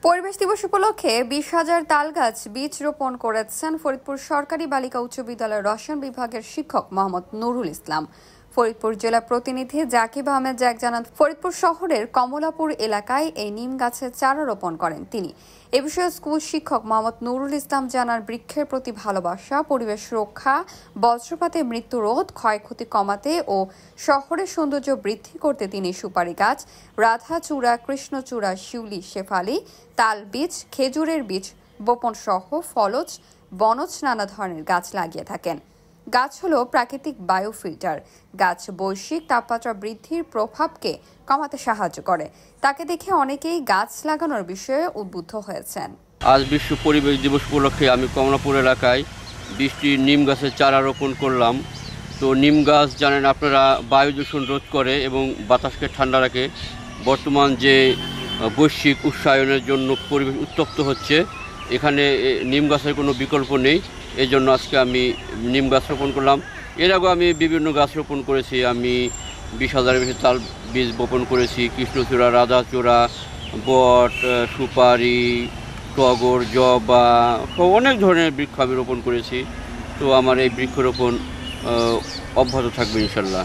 পরিবেশ দিবস উপলক্ষে 20,000 তালগাছ বীজ রোপণ করেছেন ফরিদপুর সরকারি বালিকা উচ্চ বিদ্যালয়ের রসায়ন বিভাগের শিক্ষক মোহাম্মদ নুরুল ইসলাম। ফরিদপুর জেলা প্রতিনিধি জাকিব আহমেদ জ্যাক জানান, ফরিদপুর শহরের কমলাপুর এলাকায় এই নিম গাছের চারা রোপণ করেন তিনি। এ বিষয়ে স্কুল শিক্ষক মোহাম্মদ নুরুল ইসলাম জানান, বৃক্ষের প্রতি ভালোবাসা, পরিবেশ রক্ষা, বজ্রপাতে মৃত্যু রোধ, ক্ষয়ক্ষতি কমাতে ও শহরের সৌন্দর্য বৃদ্ধি করতে তিনি সুপারি গাছ, রাধাচূড়া, কৃষ্ণচূড়া, শিউলি, শেফালি, তাল বীজ, খেজুরের বীজ বপন সহ ফলজ, বনজ নানা ধরনের গাছ লাগিয়ে থাকেন। গাছ হলো প্রাকৃতিক বায়ু ফিল্টার। গাছ বৈশ্বিক তাপমাত্রা বৃদ্ধির প্রভাবকে কমাতে সাহায্য করে। তাকে দেখে অনেকেই গাছ লাগানোর বিষয়ে উদ্বুদ্ধ হয়েছেন। আজ বিশ্ব পরিবেশ দিবস উপলক্ষে আমি কমলাপুর এলাকায় 20টি নিম গাছের চারা রোপণ করলাম। তো নিম গাছ জানেন আপনারা বায়ু দূষণ রোধ করে এবং বাতাসকে ঠান্ডা রাখে। বর্তমান যে বৈশ্বিক উষ্ণায়নের জন্য পরিবেশ উত্তপ্ত হচ্ছে, এখানে নিম গাছের কোনো বিকল্প নেই। এই জন্য আজকে আমি নিম গাছ রোপণ করলাম। এর আগেও আমি বিভিন্ন গাছ রোপণ করেছি। আমি 20,000-এর বেশি তাল বীজ বপন করেছি। কৃষ্ণচূড়া, রাধাচূড়া, বট, সুপারি, টগর, জবা, অনেক ধরনের বৃক্ষ আমি রোপণ করেছি। তো আমার এই বৃক্ষরোপণ অব্যাহত থাকবে ইনশাল্লাহ।